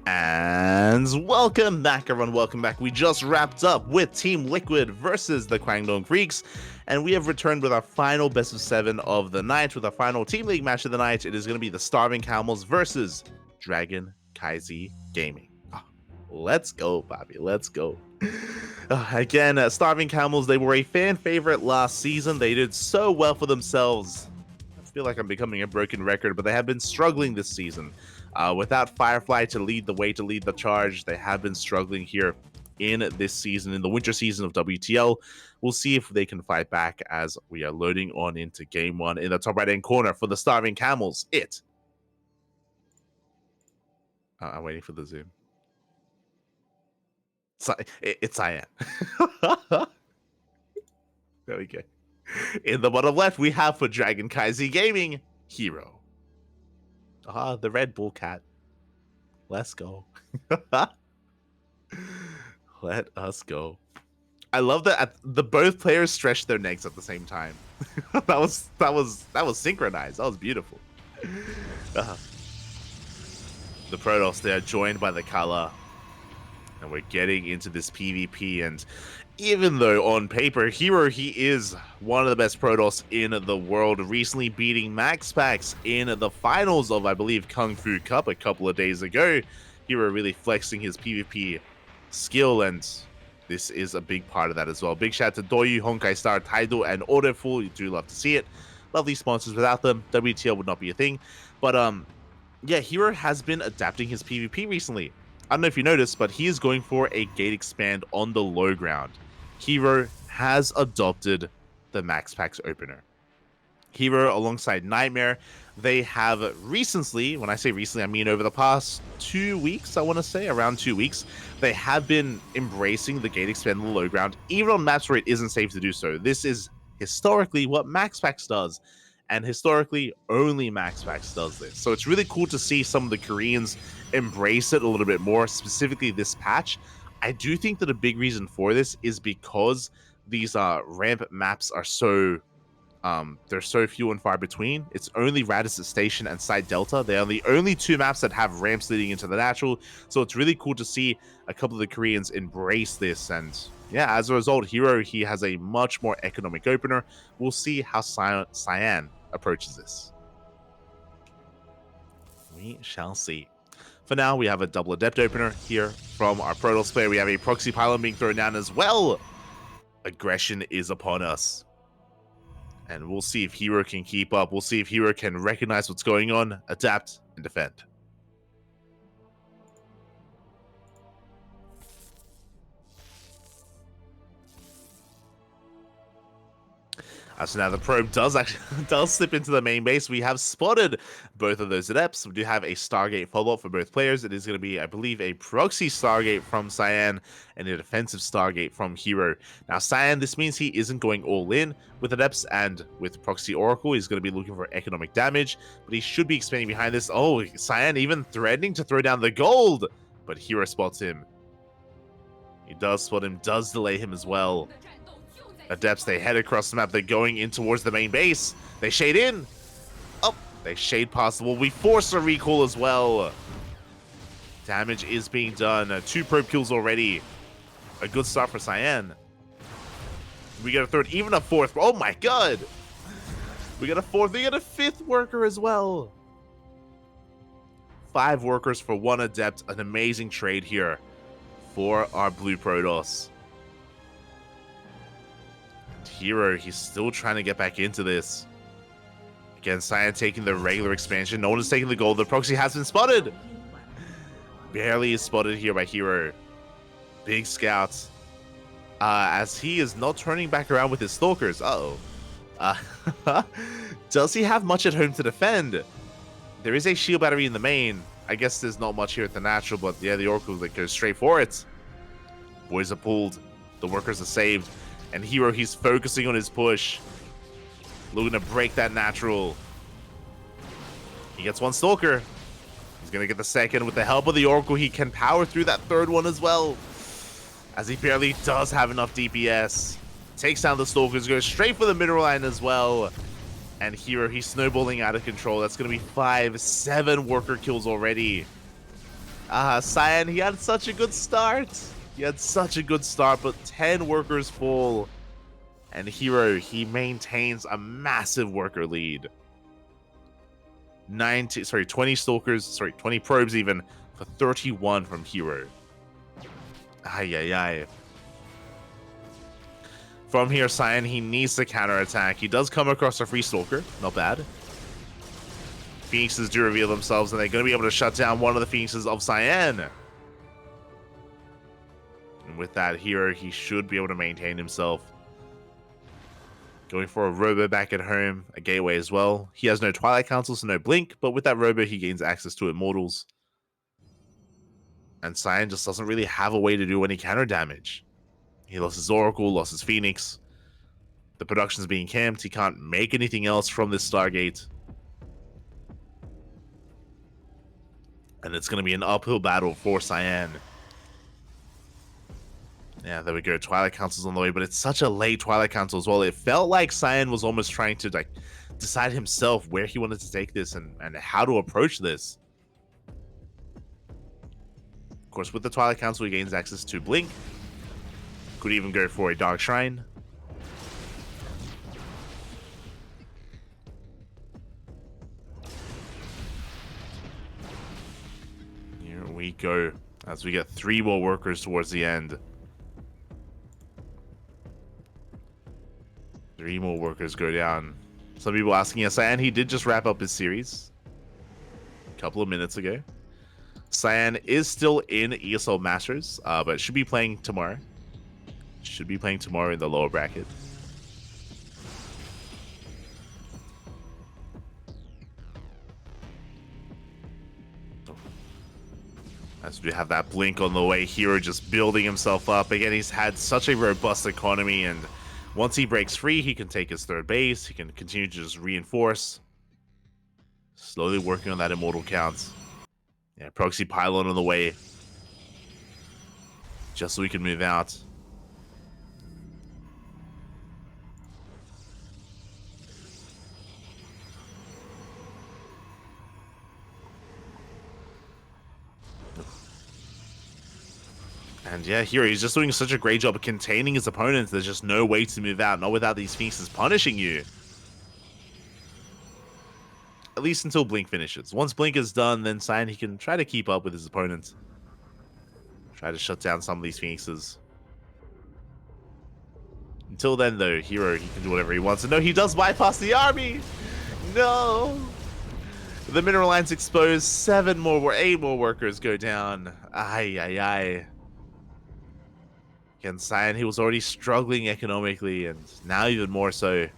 And welcome back, everyone. Welcome back. We just wrapped up with Team Liquid versus the Kwangdong Freaks, and we have returned with our final best of 7 of the night, with our final Team League match of the night. It is going to be the Starving Camels versus Dragon KaiZi Gaming. Let's go, Bobby. Let's go. Again, Starving Camels, they were a fan favorite last season. They did so well for themselves. I feel like I'm becoming a broken record, but they have been struggling this season. Without Firefly to lead the way, to lead the charge, they have been struggling here in this season, in the winter season of WTL. We'll see if they can fight back as we are loading on into game 1. In the top right-hand corner for the Starving Camels, I'm waiting for the zoom. It's Cyan. There we go. In the bottom left, we have for Dragon KaiZi Gaming, Hero. The Red Bull cat. Let's go. Let us go. I love that the both players stretched their necks at the same time. that was synchronized. That was beautiful. The Protoss, they are joined by the color. And we're getting into this PvP, and even though on paper, Hero, he is one of the best Protoss in the world, recently beating MaxPax in the finals of, I believe, Kung Fu Cup a couple of days ago. Hero really flexing his PvP skill, and this is a big part of that as well. Big shout out to Doyu, Honkai Star, Taido, and Autoful. You do love to see it. Love these sponsors. Without them, WTL would not be a thing. But yeah, Hero has been adapting his PvP recently. I don't know if you noticed, but he is going for a gate expand on the low ground. Hero has adopted the MaxPax opener. Hero alongside Nightmare, they have recently, when I say recently, I mean over the past 2 weeks, I want to say, around 2 weeks, they have been embracing the gate expand on the low ground, even on maps where it isn't safe to do so. This is historically what MaxPax does. And historically, only MaxPax does this. So it's really cool to see some of the Koreans embrace it a little bit more, specifically this patch. I do think that a big reason for this is because these ramp maps are so they're so few and far between. It's only Radisson Station and Side Delta. They are the only 2 maps that have ramps leading into the natural. So it's really cool to see a couple of the Koreans embrace this. And yeah, as a result, Hero, he has a much more economic opener. We'll see how Cyan approaches this. We shall see. For now, we have a double adept opener here from our Protoss player. We have a proxy pylon being thrown down as well. Aggression is upon us. And we'll see if Hero can keep up. We'll see if Hero can recognize what's going on, adapt, and defend. So now the probe does slip into the main base. We have spotted both of those adepts. We do have a Stargate follow-up for both players. It is going to be, I believe, a proxy Stargate from Cyan and a defensive Stargate from Hero. Now, Cyan, this means he isn't going all in with adepts, and with proxy Oracle, he's going to be looking for economic damage, but he should be expanding behind this. Oh, Cyan even threatening to throw down the gold, but Hero spots him. He does spot him, does delay him as well. Adepts, they head across the map. They're going in towards the main base. They shade in. Oh, they shade past the wall. We force a recall as well. Damage is being done. 2 probe kills already. A good start for Cyan. We got a 3rd, even a 4th. Oh my god. We got a 4th. We got a 5th worker as well. 5 workers for 1 adept. An amazing trade here for our blue Protoss. Hero, he's still trying to get back into this. Again, Cyan taking the regular expansion. No one is taking the gold. The proxy has been spotted. Barely is spotted here by Hero. Big scouts. As he is not turning back around with his stalkers. Does he have much at home to defend? There is a shield battery in the main. I guess there's not much here at the natural, but yeah, the Oracle that goes straight for it. Boys are pulled. The workers are saved. And Hero, he's focusing on his push. Looking to break that natural. He gets 1 stalker. He's going to get the 2nd. With the help of the Oracle, he can power through that 3rd one as well. As he barely does have enough DPS. Takes down the stalkers, goes straight for the middle line as well. And Hero, he's snowballing out of control. That's going to be 5, 7 worker kills already. Cyan, he had such a good start. But 10 workers fall. And Hero, he maintains a massive worker lead. 20 stalkers, 20 probes even, for 31 from Hero. Ay. From here, Cyan, he needs to counterattack. He does come across a free stalker. Not bad. Phoenixes do reveal themselves, and they're going to be able to shut down one of the Phoenixes of Cyan. And with that, Hero, he should be able to maintain himself. Going for a Robo back at home, a gateway as well. He has no Twilight Council, so no Blink, but with that Robo, he gains access to Immortals. And Cyan just doesn't really have a way to do any counter damage. He lost his Oracle, lost his Phoenix. The production's being camped. He can't make anything else from this Stargate. And it's going to be an uphill battle for Cyan. Yeah, there we go. Twilight Council's on the way, but it's such a late Twilight Council as well. It felt like Cyan was almost trying to decide himself where he wanted to take this and how to approach this. Of course, with the Twilight Council, he gains access to Blink. Could even go for a Dark Shrine. Here we go, as we get 3 more workers towards the end. 3 more workers go down. Some people asking us, and he did just wrap up his series a couple of minutes ago. Cyan is still in ESL Masters, but should be playing tomorrow. Should be playing tomorrow in the lower bracket. As we have that Blink on the way, Hero just building himself up. Again, he's had such a robust economy, and once he breaks free, he can take his 3rd base. He can continue to just reinforce. Slowly working on that Immortal count. Yeah, Proxy Pylon on the way. Just so we can move out. And yeah, here he's just doing such a great job of containing his opponents. There's just no way to move out, not without these Phoenixes punishing you. At least until Blink finishes. Once Blink is done, then Cyan, he can try to keep up with his opponents. Try to shut down some of these Phoenixes. Until then, though, Hero, he can do whatever he wants. And no, he does bypass the army! No! The mineral line's exposed. 8 more workers go down. Ay. Again, Cyan, he was already struggling economically, and now even more so.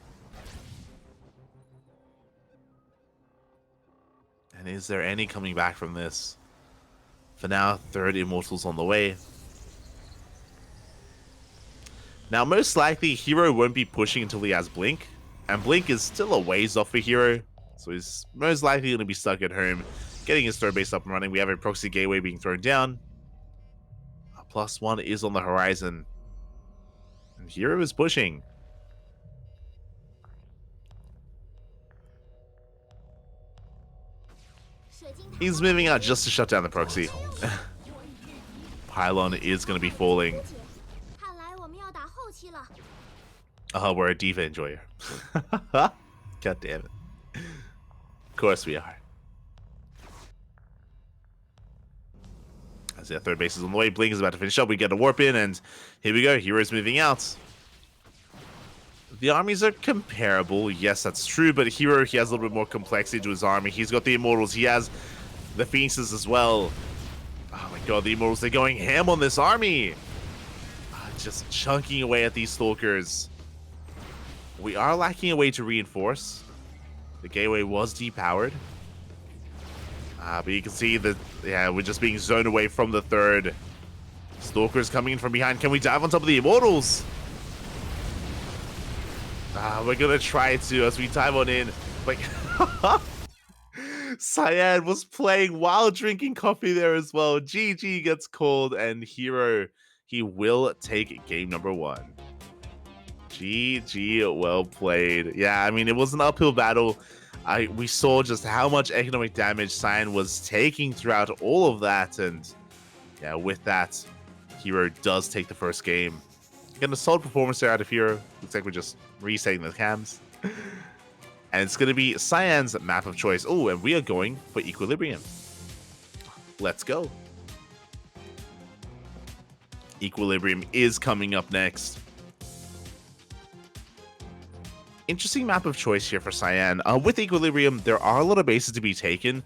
And is there any coming back from this? For now, 3rd Immortals on the way. Now, most likely, Hero won't be pushing until he has Blink. And Blink is still a ways off for Hero. So he's most likely going to be stuck at home, getting his 3rd base up and running. We have a Proxy Gateway being thrown down. A +1 is on the horizon. And Hero is pushing. He's moving out just to shut down the Proxy. Pylon is going to be falling. We're a Diva enjoyer. God damn it. Of course we are. As the 3rd base is on the way, Blink is about to finish up. We get a warp in, and here we go. Hero's moving out. The armies are comparable. Yes, that's true, but Hero, he has a little bit more complexity to his army. He's got the Immortals. He has the Phoenixes as well. Oh my god, the Immortals, they're going ham on this army. Just chunking away at these Stalkers. We are lacking a way to reinforce. The gateway was depowered. But you can see that, yeah, we're just being zoned away from the 3rd. Stalkers coming in from behind. Can we dive on top of the Immortals? We're gonna try to as we dive on in. Like, Cyan was playing while drinking coffee there as well. GG gets called, and Hero, he will take game number 1. GG, well played. Yeah, I mean, it was an uphill battle. we saw just how much economic damage Cyan was taking throughout all of that, and yeah, with that, Hero does take the first game. Again, a solid performance there out of Hero. Looks like we're just resetting the cams. And it's going to be Cyan's map of choice. Oh, and we are going for Equilibrium. Let's go. Equilibrium is coming up next. Interesting map of choice here for Cyan. With Equilibrium, there are a lot of bases to be taken.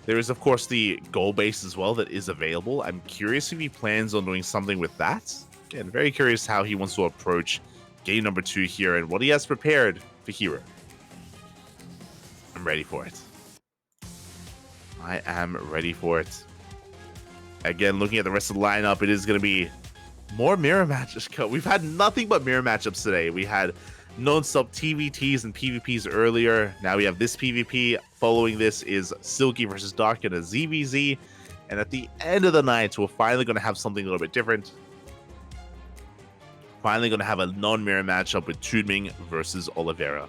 There is, of course, the goal base as well that is available. I'm curious if he plans on doing something with that. Again, very curious how he wants to approach game number 2 here and what he has prepared for Hero. I'm ready for it. I am ready for it. Again, looking at the rest of the lineup, it is going to be more mirror matches. We've had nothing but mirror matchups today. We had non-stop TVTs and PvPs earlier. Now we have this PvP. Following this is Silky versus Dark in a ZVZ. And at the end of the night, we're finally going to have something a little bit different. Finally going to have a non-mirror matchup with TooDming versus Oliveira.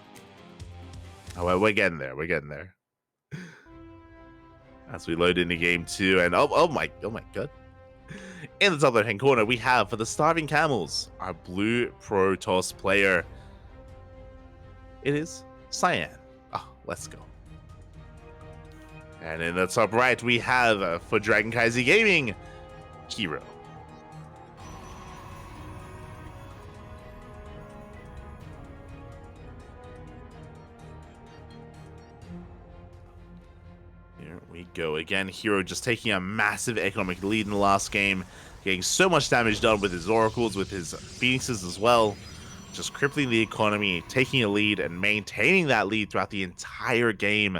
Oh, well, we're getting there. We're getting there. As we load into game 2. And oh my god. In the top left-hand corner, we have, for the Starving Camels, our blue Protoss player. It is Cyan. Oh, let's go. And in the top right, we have, for Dragon KaiZi Gaming, Hero. Here we go again. Hero just taking a massive economic lead in the last game, getting so much damage done with his oracles, with his phoenixes as well. Just crippling the economy, taking a lead and maintaining that lead throughout the entire game.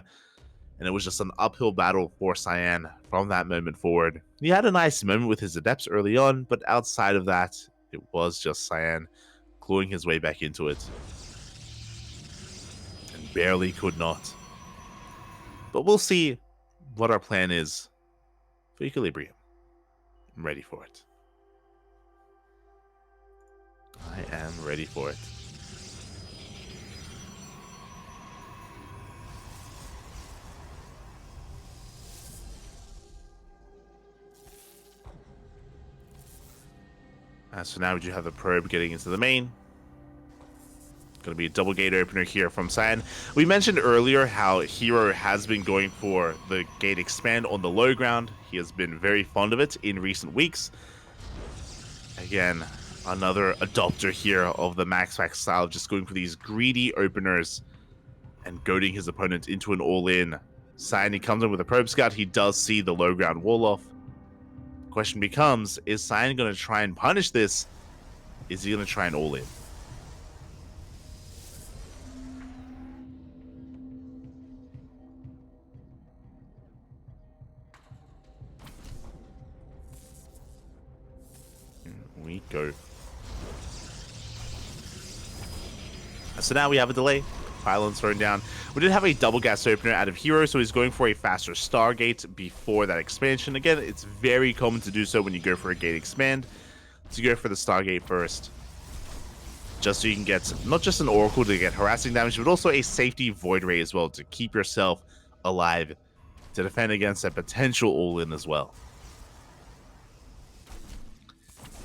And it was just an uphill battle for Cyan from that moment forward. He had a nice moment with his adepts early on, but outside of that, it was just Cyan clawing his way back into it. And barely could not. But we'll see what our plan is for Equilibrium. I'm ready for it. I am ready for it. So now we do have the probe getting into the main. Going to be a double gate opener here from Cyan. We mentioned earlier how Hero has been going for the gate expand on the low ground. He has been very fond of it in recent weeks. Again, another adopter here of the Max Pack style, just going for these greedy openers and goading his opponent into an all-in. Cyan, he comes in with a probe scout. He does see the low ground wall off. Question becomes, is Cyan going to try and punish this? Is he going to try and all-in? Here we go. So now we have a delay. Pylons thrown down. We did have a double gas opener out of Hero, so he's going for a faster Stargate before that expansion. Again, it's very common to do so when you go for a gate expand. To go for the Stargate first. Just so you can get not just an Oracle to get harassing damage, but also a safety Void Ray as well to keep yourself alive. To defend against a potential all-in as well.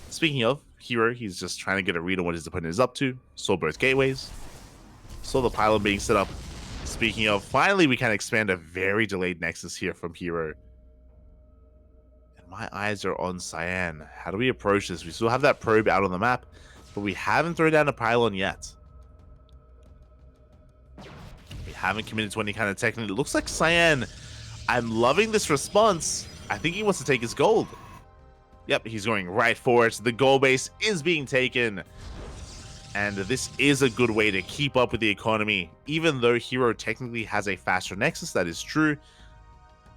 Speaking of Hero, he's just trying to get a read on what his opponent is up to. Saw both gateways. Saw the pylon being set up. Speaking of, finally we can expand a very delayed Nexus here from Hero. And my eyes are on Cyan. How do we approach this? We still have that probe out on the map, but we haven't thrown down a pylon yet. We haven't committed to any kind of technique. It looks like Cyan, I'm loving this response. I think he wants to take his gold. Yep, he's going right for it. The gold base is being taken. And this is a good way to keep up with the economy. Even though Hero technically has a faster Nexus, that is true.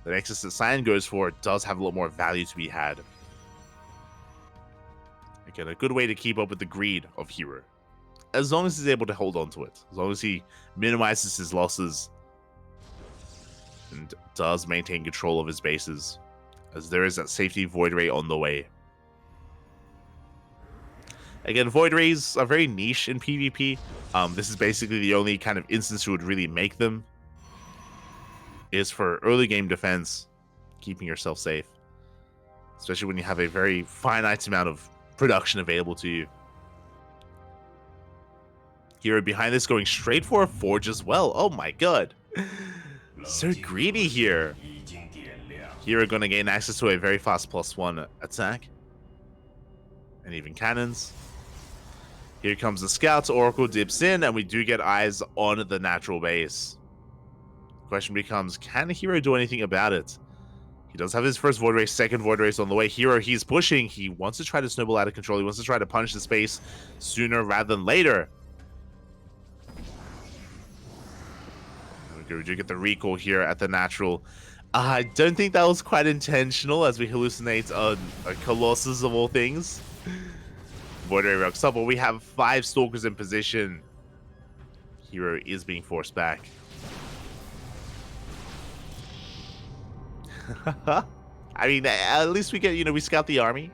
The Nexus that Cyan goes for does have a lot more value to be had. Again, a good way to keep up with the greed of Hero. As long as he's able to hold on to it. As long as he minimizes his losses. And does maintain control of his bases. As there is that safety Void Ray on the way. Again, Void Rays are very niche in PvP. This is basically the only kind of instance you would really make them. is for early game defense, keeping yourself safe. Especially when you have a very finite amount of production available to you. Hero behind this going straight for a forge as well. Oh my god. So greedy here. Hero going to gain access to a very fast +1 attack. And even cannons. Here comes the scouts. Oracle dips in, and we do get eyes on the natural base. Question becomes, can Hero do anything about it? He does have his first Void Race, second Void Race on the way. Hero, he's pushing. He wants to try to snowball out of control. He wants to try to punch the space sooner rather than later. We do get the recall here at the natural. I don't think that was quite intentional as we hallucinate a Colossus of all things. Void Ray rocks up, but we have 5 Stalkers in position. Hero is being forced back. I mean, at least we get, we scout the army.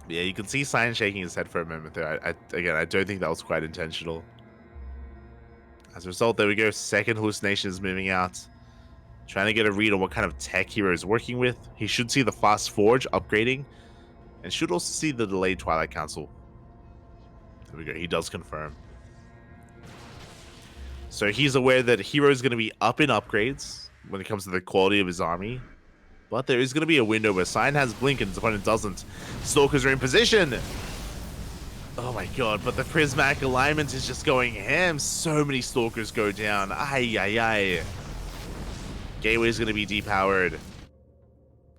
Yeah, you can see Cyan shaking his head for a moment there. Again, I don't think that was quite intentional. As a result, there we go. Second hallucination is moving out. Trying to get a read on what kind of tech Hero is working with. He should see the fast forge upgrading. And should also see the delayed Twilight Council. There we go. He does confirm. So he's aware that Hero is going to be up in upgrades when it comes to the quality of his army. But there is going to be a window where Cyan has Blink and his opponent doesn't. Stalkers are in position. Oh my god, but the prismatic alignment is just going ham. So many Stalkers go down. Ay, ay, ay. Gateway is going to be depowered.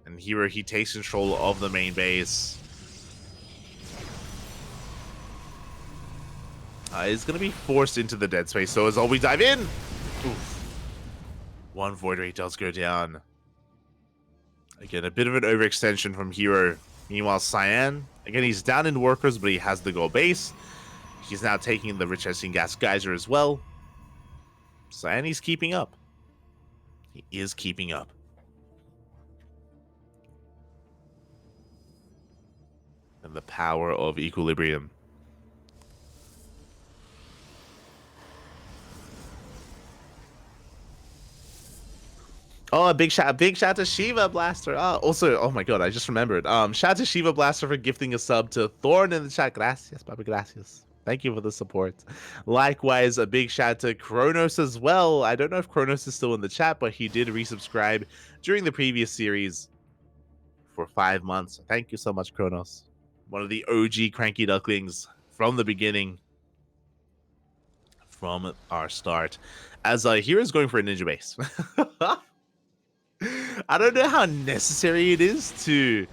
And Hero, he takes control of the main base. Is going to be forced into the dead space. So as all we dive in. Oof. One Void Ray does go down. Again, a bit of an overextension from Hero. Meanwhile, Cyan, again, he's down in workers, but he has the gold base. He's now taking the Rich Hessing Gas Geyser as well. Cyan, he's keeping up. He is keeping up. And the power of equilibrium. Oh, a big shout to Shiva Blaster. Also, oh my god, I just remembered. Shout out to Shiva Blaster for gifting a sub to Thorn in the chat. Gracias, Papa, gracias. Thank you for the support. Likewise, a big shout to Kronos as well. I don't know if Kronos is still in the chat, but he did resubscribe during the previous series for 5 months. Thank you so much, Kronos. One of the OG CranKy Ducklings from the beginning. From our start. As Hero's going for a ninja base. I don't know how necessary it is to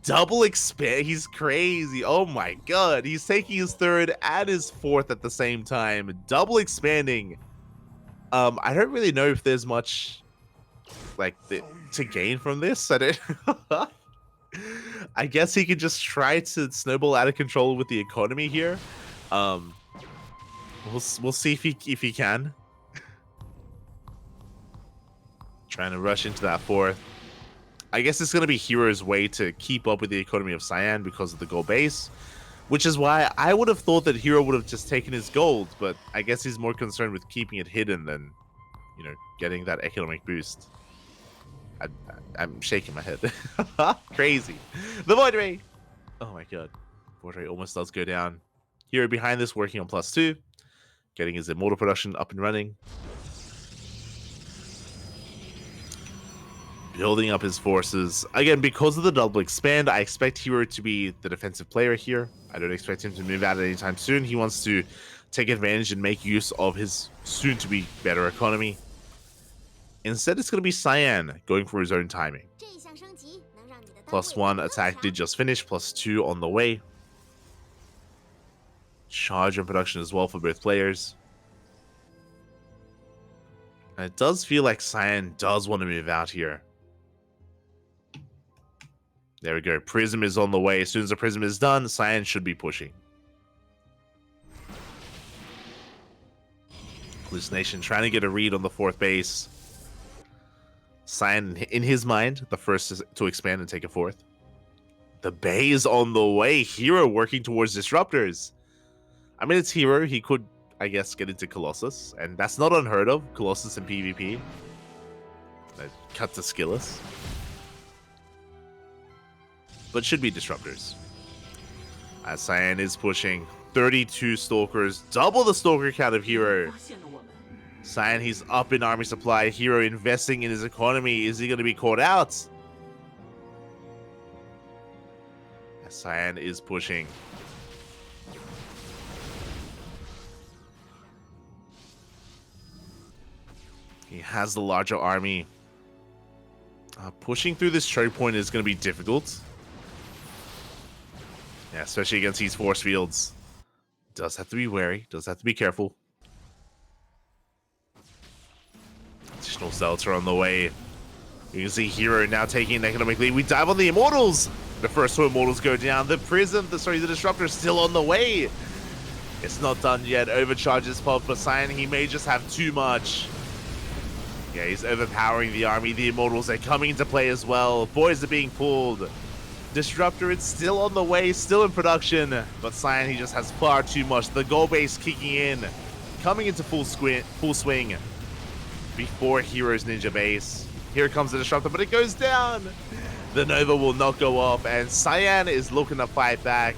double expand. He's crazy. Oh my god. He's taking his third and his fourth at the same time. Double expanding. I don't really know if there's much to gain from this. I don't I guess he could just try to snowball out of control with the economy here. We'll see if he can. Trying to rush into that fourth. I guess it's going to be Hero's way to keep up with the economy of Cyan because of the gold base. Which is why I would have thought that Hero would have just taken his gold. But I guess he's more concerned with keeping it hidden than, getting that economic boost. I'm shaking my head. Crazy. The Void Ray. Oh my god. Void Ray almost does go down. Hero behind this working on +2. Getting his immortal production up and running. Building up his forces. Again, because of the double expand, I expect Hero to be the defensive player here. I don't expect him to move out anytime soon. He wants to take advantage and make use of his soon-to-be better economy. Instead, it's going to be Cyan going for his own timing. +1 attack did just finish, +2 on the way. Charge and production as well for both players. And it does feel like Cyan does want to move out here. There we go. Prism is on the way. As soon as the Prism is done, Cyan should be pushing. Hallucination trying to get a read on the fourth base. Cyan, in his mind, the first to expand and take a fourth. The Bay is on the way. Hero working towards disruptors. I mean, it's Hero. He could I guess, get into Colossus, and that's not unheard of. Colossus in PvP. Cut to skillless. But should be disruptors. As Cyan is pushing 32 Stalkers, double the Stalker count of Hero. Cyan, he's up in army supply. Hero investing in his economy. Is he going to be caught out? As Cyan is pushing. He has the larger army. Pushing through this choke point is going to be difficult. Yeah, especially against these force fields. Does have to be wary. Does have to be careful. Additional cells are on the way. You can see Hero now taking an economic lead. We dive on the Immortals. The first two Immortals go down. The Disruptor is still on the way. It's not done yet. Overcharges pop for Cyan. He may just have too much. Yeah, he's overpowering the army. The Immortals are coming into play as well. Boys are being pulled. Disruptor, it's still on the way, still in production. But Cyan, he just has far too much. The goal base kicking in. Coming into full swing. Before Hero's ninja base. Here comes the Disruptor, but it goes down. The Nova will not go off, and Cyan is looking to fight back.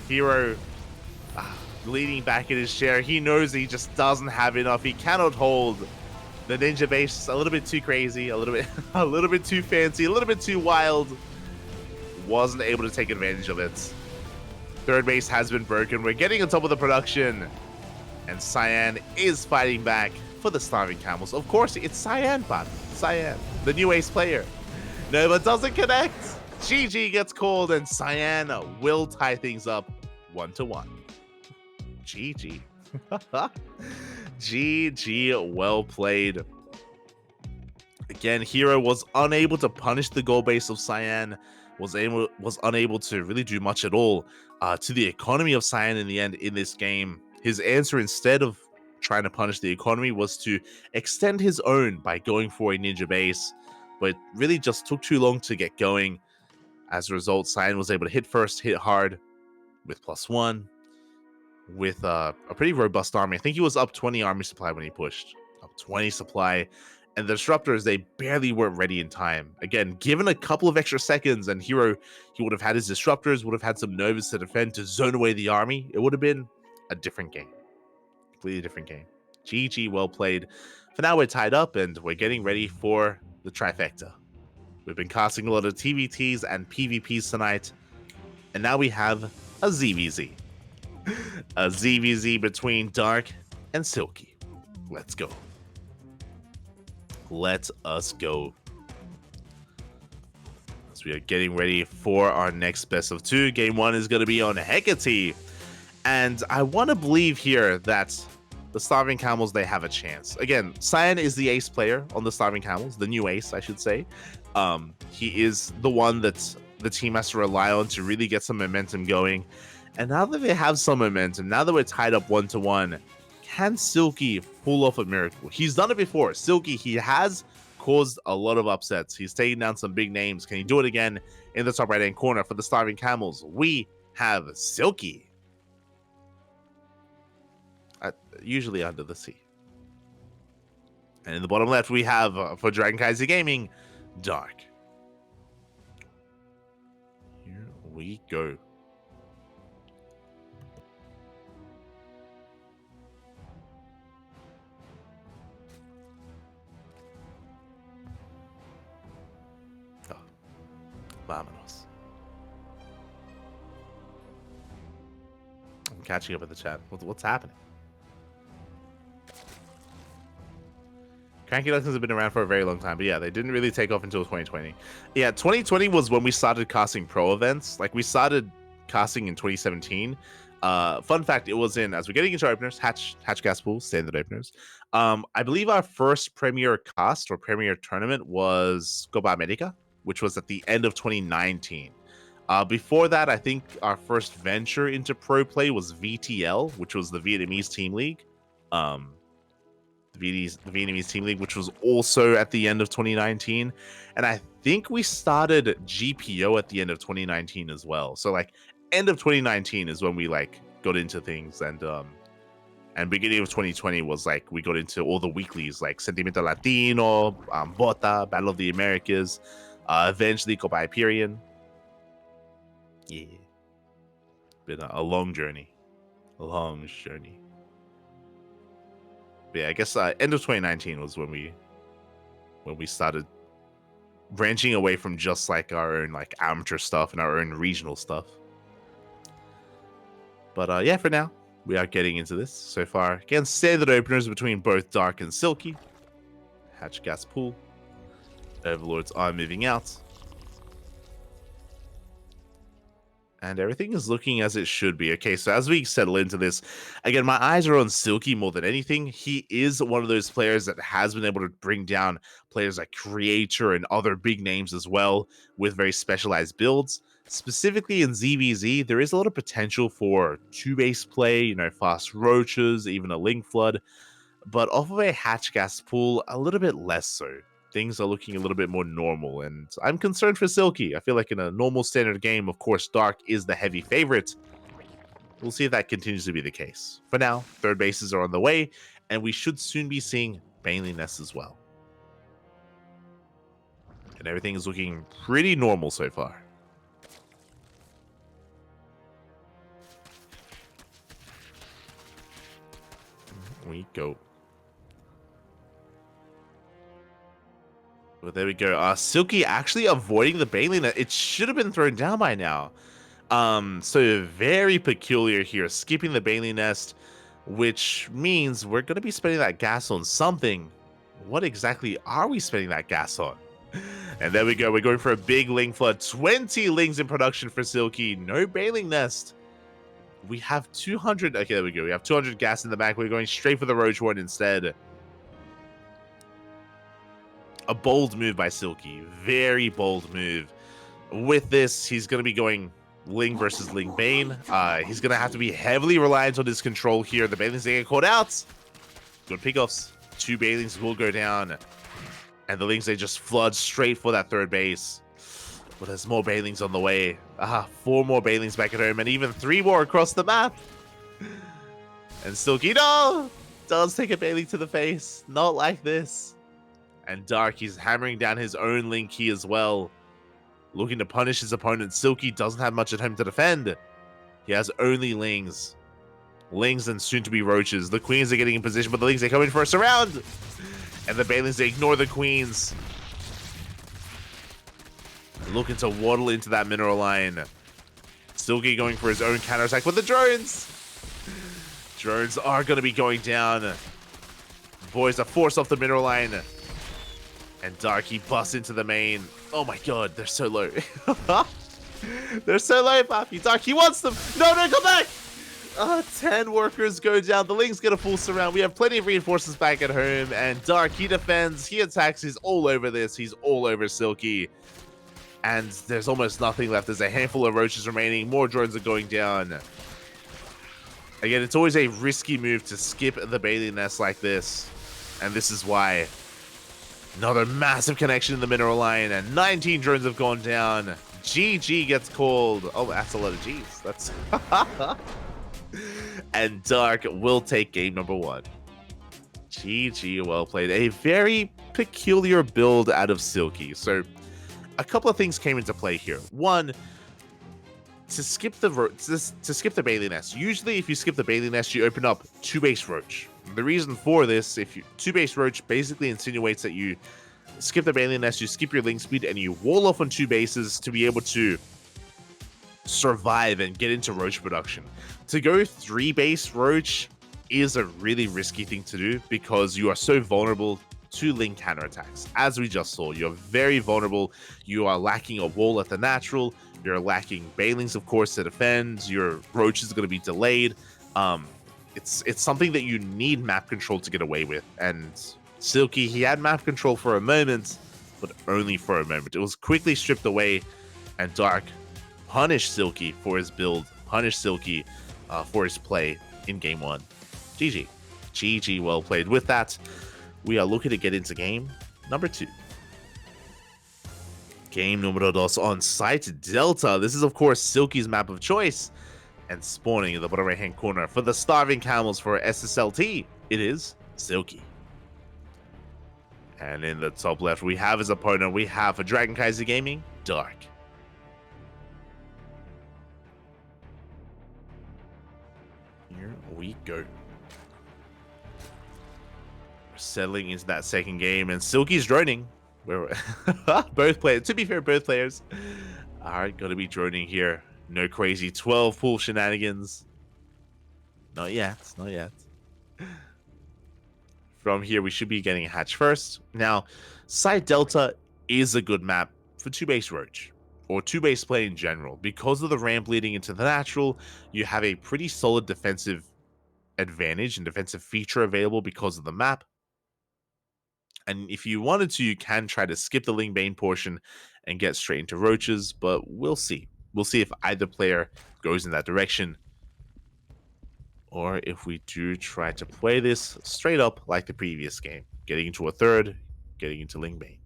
Hero leaning back in his chair. He knows he just doesn't have enough. He cannot hold. The ninja base a little bit too crazy, a little bit too fancy, a little bit too wild. Wasn't able to take advantage of it. Third base has been broken. We're getting on top of the production, and Cyan is fighting back for the Starving Camels. Of course, it's Cyan, but Cyan, the new ace player. Nova doesn't connect. GG gets called, and Cyan will tie things up 1-1. GG. GG, well played. Again, Hero was unable to punish the goal base of Cyan, was unable to really do much at all to the economy of Cyan in the end in this game. His answer, instead of trying to punish the economy, was to extend his own by going for a ninja base, but it really just took too long to get going. As a result, Cyan was able to hit first, hit hard with +1. With a pretty robust army. I think he was up 20 army supply when he pushed. Up 20 supply. And the Disruptors, they barely weren't ready in time. Again, given a couple of extra seconds, and Hero, he would have had his Disruptors, would have had some Novas to defend, to zone away the army. It would have been a different game. Completely different game. GG, well played. For now, we're tied up, and we're getting ready for the trifecta. We've been casting a lot of TVTs and PvPs tonight. And now we have a ZVZ. A ZVZ between Dark and Silky. Let's go. Let us go. As we are getting ready for our next best of 2. Game 1 is going to be on Hecate. And I want to believe here that the Starving Camels, they have a chance. Again, Cyan is the ace player on the Starving Camels. The new ace, I should say. He is the one that the team has to rely on to really get some momentum going. And now that they have some momentum, now that we're tied up 1-1, can Silky pull off a miracle? He's done it before. Silky, he has caused a lot of upsets. He's taken down some big names. Can he do it again in the top right-hand corner for the Starving Camels? We have Silky. Usually under the sea. And in the bottom left, we have, for KaiZi Gaming, Dark. Here we go. Vámonos. I'm catching up with the chat. What's happening? CranKy Ducklings have been around for a very long time, but yeah, they didn't really take off until 2020. Yeah, 2020 was when we started casting pro events. Like, we started casting in 2017. Fun fact, it was in, as we're getting into openers, hatch gas pools, standard openers. I believe our first premier cast or premier tournament was Copa America, which was at the end of 2019. Before that, I think our first venture into pro play was VTL, which was the Vietnamese Team League. The Vietnamese Team League, which was also at the end of 2019. And I think we started GPO at the end of 2019 as well. So, like, end of 2019 is when we, like, got into things. And And beginning of 2020 was like we got into all the weeklies like Sentimiento Latino, Bota, Battle of the Americas, eventually Copa Hyperion. Yeah, been a long journey, a long journey. But yeah, I guess end of 2019 was when we started branching away from just like our own like amateur stuff and our own regional stuff. But yeah, for now, we are getting into this so far. Again, standard openers between both Dark and Silky. Hatch gas pool. Overlords are moving out. And everything is looking as it should be. Okay, so as we settle into this, again, my eyes are on Silky more than anything. He is one of those players that has been able to bring down players like Creator and other big names as well with very specialized builds. Specifically in ZVZ, there is a lot of potential for two-base play, you know, fast roaches, even a link flood. But off of a hatch gas pool, a little bit less so. Things are looking a little bit more normal, and I'm concerned for Silky. I feel like in a normal standard game, of course, Dark is the heavy favorite. We'll see if that continues to be the case. For now, third bases are on the way, and we should soon be seeing Baneling Nests as well. And everything is looking pretty normal so far. We go. Well, there we go. Silky actually avoiding the Baneling Nest. It should have been thrown down by now. So very peculiar here. Skipping the Baneling Nest, which means we're going to be spending that gas on something. What exactly are we spending that gas on? And there we go. We're going for a big Ling Flood. 20 Lings in production for Silky. No Baneling Nest. We have 200. Okay, there we go. We have 200 gas in the back. We're going straight for the Roach Horn instead. A bold move by Silky. Very bold move. With this, he's going to be going Ling versus Ling Bane. He's going to have to be heavily reliant on his control here. The Banelings they get caught out. Good pickoffs. 2 Banelings will go down. And the Lings, they just flood straight for that third base. But there's more Banelings on the way. 4 more Banelings back at home. And even 3 more across the map. And Silky, no! Does take a Baneling to the face. Not like this. And Dark, he's hammering down his own Link key as well. Looking to punish his opponent. Silky doesn't have much at home to defend. He has only Lings. Lings and soon to be Roaches. The Queens are getting in position, but the Lings, they come in for a surround. And the Banelings, they ignore the Queens. Looking to waddle into that mineral line. Silky going for his own counterattack with the drones. Drones are going to be going down. Boys are forced off the mineral line. And Dark, he busts into the main. Oh my god, they're so low. They're so low, Papi. Dark, he wants them. No, come back. 10 workers go down. The Lings get a full surround. We have plenty of reinforcements back at home. And Dark, he defends. He attacks. He's all over this. He's all over Silky. And there's almost nothing left. There's a handful of roaches remaining. More drones are going down. Again, it's always a risky move to skip the Baneling Nest like this. And this is why. Another massive connection in the mineral line, and 19 drones have gone down. GG gets called. Oh, that's a lot of G's. That's and Dark will take game number 1. GG, well played. A very peculiar build out of Silky. So, a couple of things came into play here. One, to skip the Baneling Nest. Usually, if you skip the Baneling Nest, you open up 2-base Roach. The reason for this, if you 2-base Roach basically insinuates that you skip the Baneling Nest, you skip your Link speed, and you wall off on 2 bases to be able to survive and get into Roach production. To go 3-base Roach is a really risky thing to do because you are so vulnerable to Link counterattacks. As we just saw, you're very vulnerable. You are lacking a wall at the natural. You're lacking Banelings, of course, to defend. Your Roach is going to be delayed. It's something that you need map control to get away with. And Silky, he had map control for a moment, but only for a moment. It was quickly stripped away, and Dark punished Silky for his build, punished Silky for his play in game 1. GG. GG, well played. With that, we are looking to get into game number 2. Game numero dos on Site Delta. This is, of course, Silky's map of choice. And spawning in the bottom right-hand corner for the Starving Camels for SSLT, it is Silky. And in the top left, we have his opponent. We have for Dragon KaiZi Gaming, Dark. Here we go. We're settling into that second game, and Silky's droning. We're both players. To be fair, both players are going to be droning here. No crazy 12 pool shenanigans. Not yet. Not yet. From here, we should be getting a hatch first. Now, Side Delta is a good map for 2-base Roach, or 2-base play in general. Because of the ramp leading into the natural, you have a pretty solid defensive advantage and defensive feature available because of the map. And if you wanted to, you can try to skip the Ling Bane portion and get straight into Roaches, but we'll see. We'll see if either player goes in that direction, or if we do try to play this straight up like the previous game, getting into a third, getting into Ling Bane.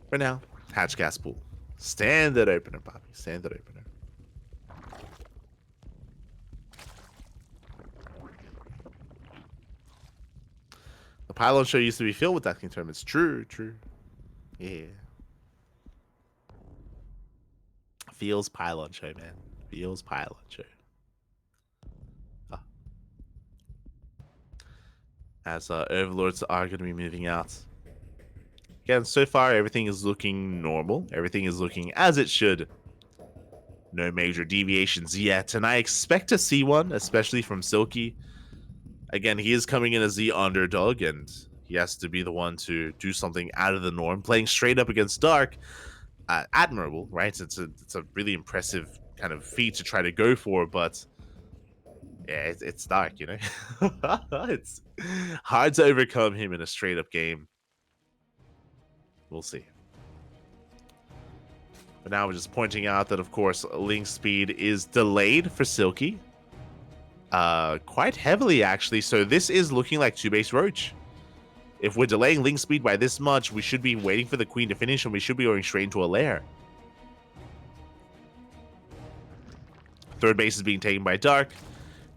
For now, hatch gas pool. Standard opener, Bobby. Standard opener. The pylon show used to be filled with Duckling tournaments. True, true. Yeah. Feels pylon show, man. Feels pylon show. As overlords are going to be moving out. Again, so far everything is looking normal. Everything is looking as it should. No major deviations yet, and I expect to see one, especially from Silky. Again, he is coming in as the underdog, and he has to be the one to do something out of the norm. Playing straight up against Dark, admirable, right? It's a really impressive kind of feat to try to go for, but yeah, it's Dark, you know? It's hard to overcome him in a straight up game. We'll see. But now we're just pointing out that, of course, link speed is delayed for Silky. Quite heavily, actually. So this is looking like 2-base Roach. If we're delaying link speed by this much, we should be waiting for the queen to finish, and we should be going straight into a lair. Third base is being taken by Dark.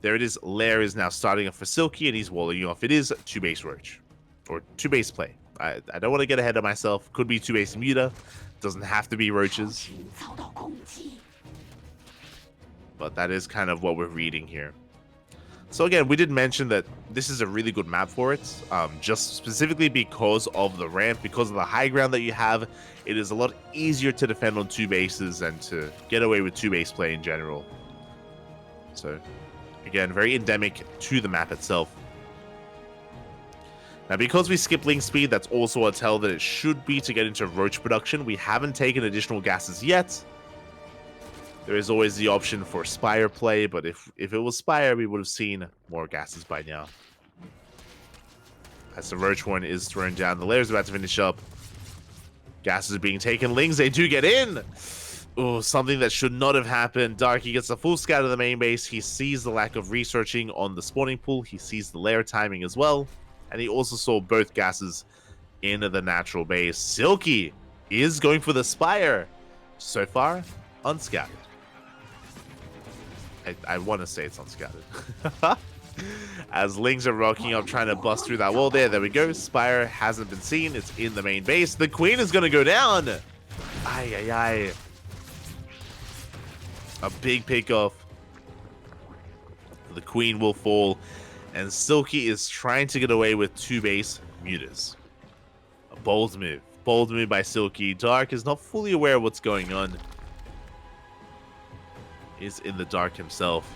There it is. Lair is now starting up for Silky, and he's walling off. It is 2-base Roach. Or 2-base play. I don't want to get ahead of myself. Could be 2-base Muta. Doesn't have to be Roaches. But that is kind of what we're reading here. So again, we did mention that this is a really good map for it. Just specifically because of the ramp, because of the high ground that you have. It is a lot easier to defend on 2 bases and to get away with 2-base play in general. So again, very endemic to the map itself. Now, because we skip link speed, that's also a tell that it should be to get into Roach production. We haven't taken additional gases yet. There is always the option for Spire play, but if it was Spire, we would have seen more gases by now. As the Roach one is thrown down, the Lair's about to finish up. Gases are being taken. Lings, they do get in! Oh, something that should not have happened. Darky gets a full scout of the main base. He sees the lack of researching on the spawning pool. He sees the Lair timing as well. And he also saw both gases in the natural base. Silky is going for the Spire. So far, unscattered. I want to say it's unscattered. As Lings are rocking up, trying to bust through that wall there. There we go. Spire hasn't been seen. It's in the main base. The Queen is going to go down. Ay, ay, ay. A big pickoff. The Queen will fall. And Silky is trying to get away with 2-base Mutas. A bold move. Bold move by Silky. Dark is not fully aware of what's going on. Is in the dark himself.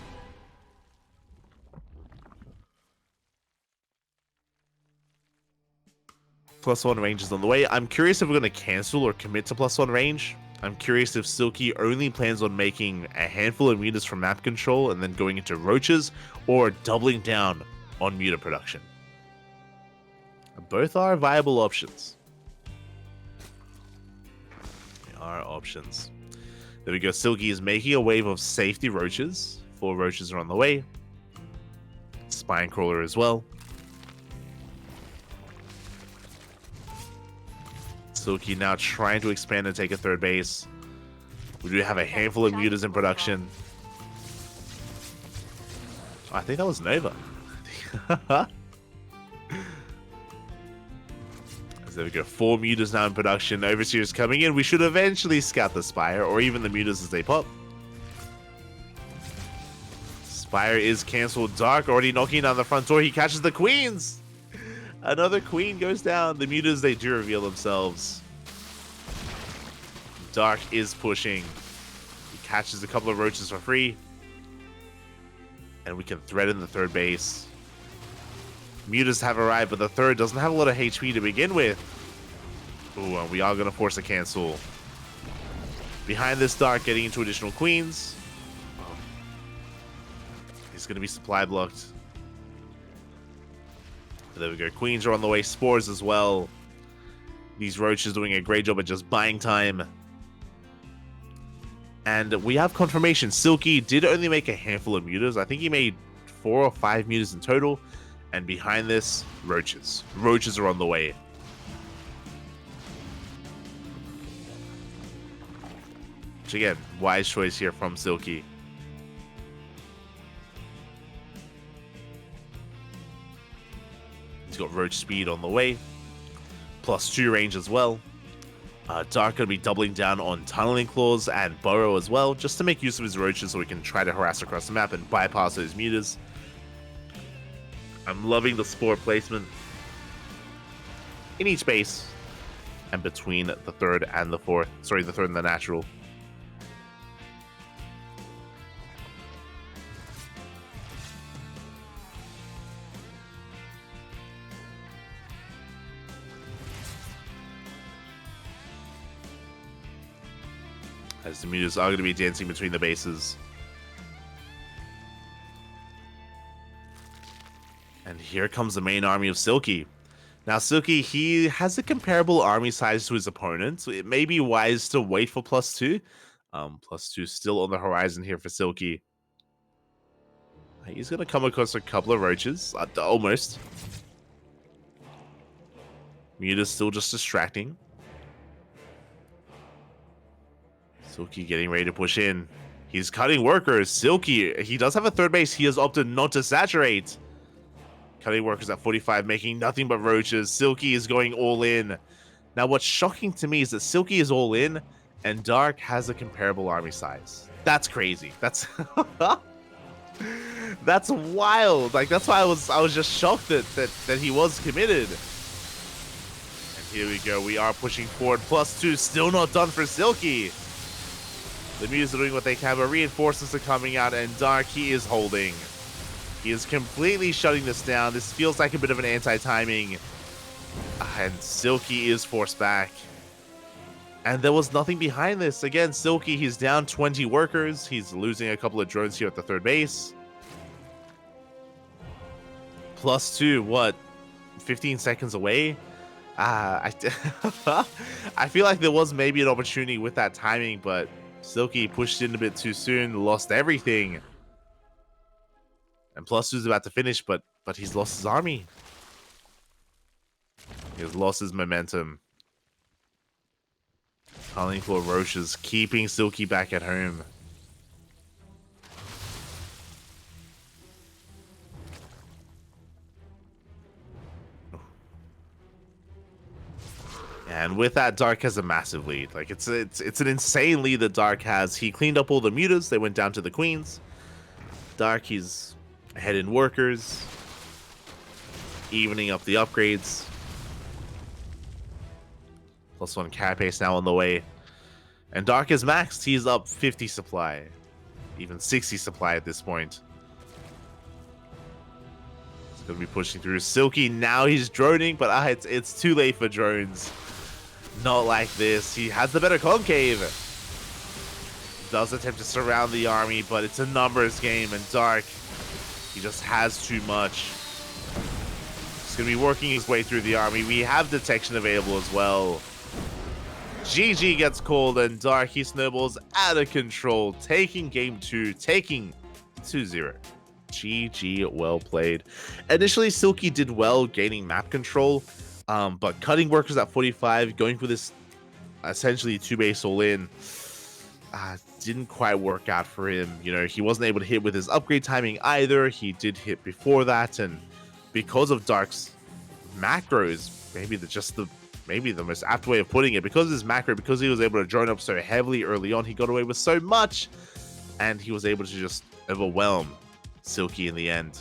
+1 range is on the way. I'm curious if we're going to cancel or commit to +1 range. I'm curious if Silky only plans on making a handful of Mutas from map control and then going into Roaches, or doubling down on Muta production. Both are viable options. They are options. There we go. Silky is making a wave of safety Roaches. 4 Roaches are on the way. Spine Crawler as well. Silky now trying to expand and take a third base. We do have a handful of mutas in production. I think that was Nova. So there we go. 4 mutas now in production. Overseer's coming in. We should eventually scout the Spire, or even the mutas as they pop. Spire is cancelled. Dark already knocking down the front door. He catches the queens. Another queen goes down. The mutas, they do reveal themselves. Dark is pushing. He catches a couple of roaches for free. And we can threaten the third base. Mutas have arrived, but the third doesn't have a lot of HP to begin with. Ooh, and we are going to force a cancel. Behind this Dark, getting into additional queens. Oh. He's going to be supply blocked. There we go. Queens are on the way. Spores as well. These roaches doing a great job at just buying time. And we have confirmation. Silky did only make a handful of mutas. I think he made 4 or 5 mutas in total. And behind this, roaches. Roaches are on the way. Which again, wise choice here from Silky. He's got roach speed on the way. +2 range as well. Dark going to be doubling down on tunneling claws and burrow as well, just to make use of his roaches so we can try to harass across the map and bypass those mutas. I'm loving the spore placement in each base and between the third and the fourth. Sorry, the third and the natural. As the mutas are going to be dancing between the bases. And here comes the main army of Silky. Now, Silky, he has a comparable army size to his opponent, so it may be wise to wait for +2. +2 still on the horizon here for Silky. He's going to come across a couple of roaches, almost. Muta's still just distracting. Silky getting ready to push in. He's cutting workers. Silky, he does have a third base. He has opted not to saturate. Cutting workers at 45, making nothing but roaches. Silky is going all in. Now, what's shocking to me is that Silky is all in, and Dark has a comparable army size. That's crazy. That's that's wild. Like, that's why I was just shocked that he was committed. And here we go. We are pushing forward. +2, still not done for Silky. The mutas are doing what they can, but reinforcements are coming out, and Dark, he is holding. He is completely shutting this down. This feels like a bit of an anti-timing. And Silky is forced back. And there was nothing behind this. Again, Silky, he's down 20 workers. He's losing a couple of drones here at the third base. +2, what? 15 seconds away? I feel like there was maybe an opportunity with that timing, but Silky pushed in a bit too soon, lost everything. And +2's about to finish, but he's lost his army. He has lost his momentum. Calling for roaches, keeping Silky back at home. And with that, Dark has a massive lead. Like, it's an insane lead that Dark has. He cleaned up all the mutas. They went down to the queens. Dark, he's ahead in workers, evening up the upgrades. +1 carapace now on the way. And Dark is maxed. He's up 50 supply. Even 60 supply at this point. He's going to be pushing through. Silky, now he's droning, but it's too late for drones. Not like this. He has the better concave. Does attempt to surround the army, but it's a numbers game, and Dark, he just has too much. He's going to be working his way through the army. We have detection available as well. GG gets called, and Dark, he snowballs out of control, taking game 2, taking 2-0. GG, well played. Initially, Silky did well gaining map control, but cutting workers at 45, going for this essentially 2-base all-in, didn't quite work out for him. You know, he wasn't able to hit with his upgrade timing either. He did hit before that, and because of Dark's macros, maybe the most apt way of putting it, because of his macro, because he was able to drone up so heavily early on, he got away with so much, and he was able to just overwhelm Silky in the end.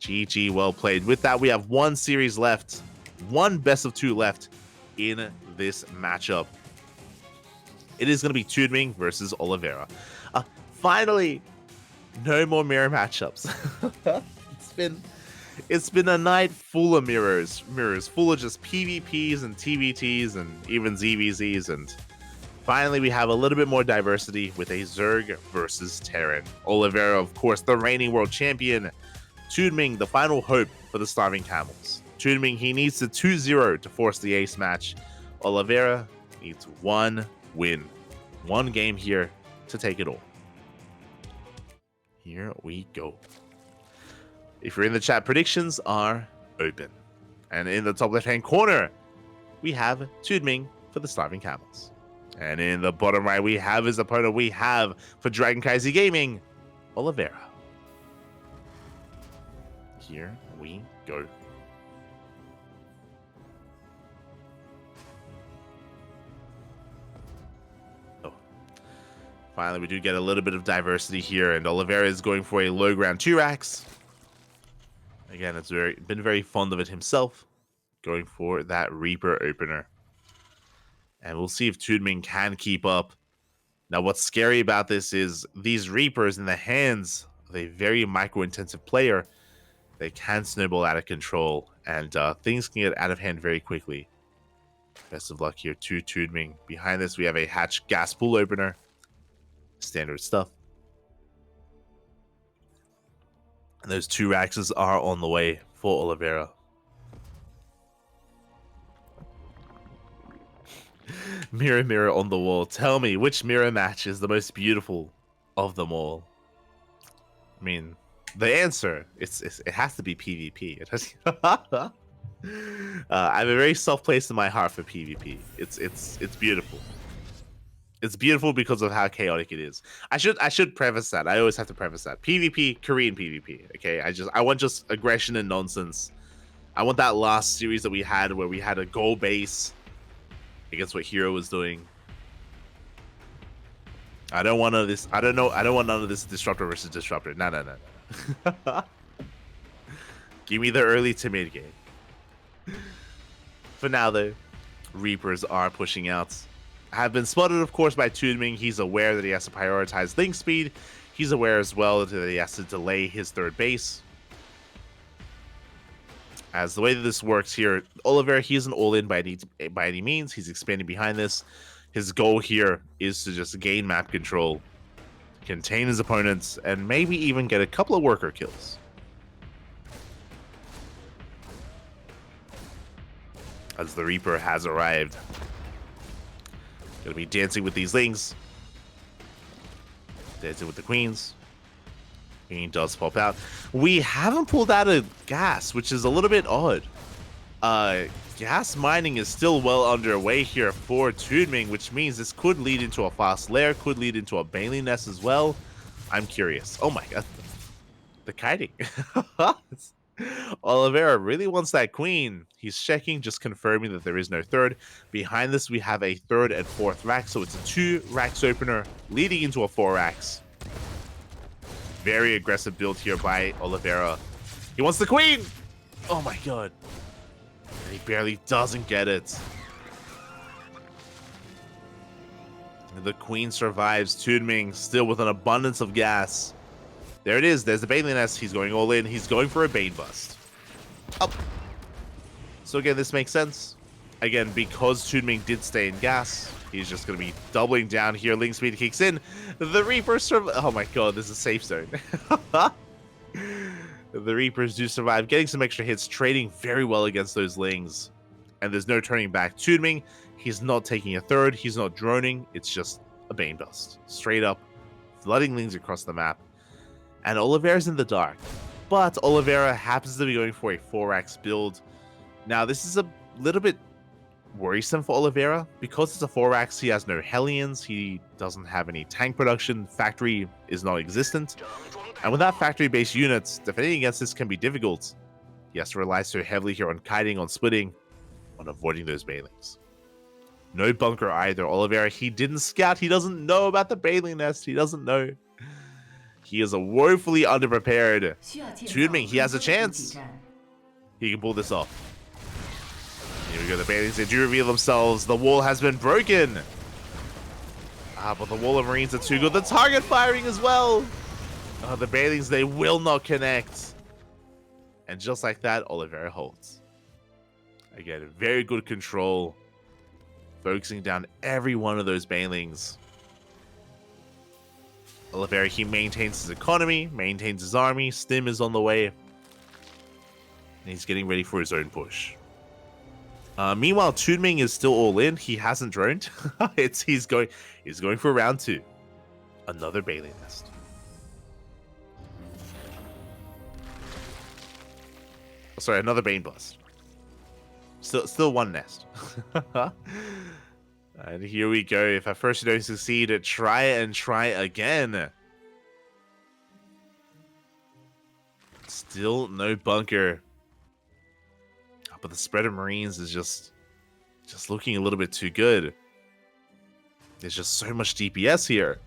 GG, well played. With that, we have one series left, one best of 2 left in this matchup. It is going to be TooDming versus Oliveira. Finally, no more mirror matchups. It's been a night full of mirrors, full of just PvPs and TVTs and even ZVZs, and finally we have a little bit more diversity with a Zerg versus Terran. Oliveira, of course, the reigning world champion. TooDming, the final hope for the Starving Camels. TooDming, he needs to 2-0 to force the ace match. Oliveira needs one win. One game here to take it all. Here we go. If you're in the chat, predictions are open. And in the top left-hand corner, we have TooDming for the Starving Camels. And in the bottom right, we have his opponent. We have, for Dragon KaiZi Gaming, Oliveira. Here we go. Finally, we do get a little bit of diversity here, and Oliveira is going for a low ground 2 racks. Again, it's been very fond of it himself, going for that Reaper opener. And we'll see if TooDming can keep up. Now, what's scary about this is these Reapers in the hands of a very micro-intensive player, they can snowball out of control, and things can get out of hand very quickly. Best of luck here to TooDming. Behind this, we have a Hatch gas pool opener. Standard stuff. And those 2 racks are on the way for Oliveira. Mirror, mirror on the wall, tell me which mirror match is the most beautiful of them all. I mean, the answer it has to be PvP. It has. I have a very soft place in my heart for PvP. It's beautiful. It's beautiful because of how chaotic it is. I should preface that. I always have to preface that. PvP, Korean PvP. Okay, I want just aggression and nonsense. I want that last series that we had where we had a goal base against what Hero was doing. I don't want none of this. I don't want none of this disruptor versus disruptor. No. Give me the early to mid game. For now though, Reapers are pushing out. Have been spotted, of course, by TooDming. He's aware that he has to prioritize link speed. He's aware as well that he has to delay his 3rd base. As the way that this works here, Oliveira, he isn't all in by any means. He's expanding behind this. His goal here is to just gain map control, contain his opponents, and maybe even get a couple of worker kills. As the Reaper has arrived. Gonna be dancing with these lings. Dancing with the queens. Queen does pop out. We haven't pulled out a gas, which is a little bit odd. Gas mining is still well underway here for TooDming, which means this could lead into a fast lair, could lead into a Bailey nest as well. I'm curious. Oh my god. The kiting. Oliveira really wants that queen. He's checking, just confirming that there is no 3rd. Behind this, we have a 3rd and 4th rack, so it's a 2 racks opener leading into a 4 racks. Very aggressive build here by Oliveira. He wants the queen! Oh my god. He barely doesn't get it. The queen survives. TooDming still with an abundance of gas. There it is. There's the Bailey nest. He's going all in. He's going for a Bane bust. Up. So again, this makes sense. Again, because TooDming did stay in gas, he's just going to be doubling down here. Link speed kicks in. The Reaper oh my god, this is a safe zone. The Reapers do survive, getting some extra hits, trading very well against those lings. And there's no turning back. TooDming, he's not taking a 3rd. He's not droning. It's just a Bane bust. Straight up, flooding lings across the map. And Oliveira's in the dark. But Oliveira happens to be going for a 4x build. Now, this is a little bit worrisome for Oliveira. Because it's a 4-axe, he has no Hellions, he doesn't have any tank production, factory is non-existent. And without factory-based units, defending against this can be difficult. He has to rely so heavily here on kiting, on splitting, on avoiding those Banelings. No bunker either. Oliveira, he didn't scout. He doesn't know about the Baneling nest. He doesn't know. He is a woefully underprepared. TooDming, he has a chance. He can pull this off. Here we go. The Banelings, they do reveal themselves. The wall has been broken. But the wall of Marines are too good. The target firing as well. The Banelings, they will not connect. And just like that, Oliveira holds. Again, very good control. Focusing down every one of those Banelings. Oliveira, he maintains his economy, maintains his army. Stim is on the way. And he's getting ready for his own push. Meanwhile, TooDming is still all in. He hasn't droned. He's going for round 2. Another Baneling nest. Sorry, another Bane bust. Still one nest. And here we go. If at first you don't succeed, try and try again. Still no bunker. But the spread of Marines is just looking a little bit too good. There's just so much DPS here.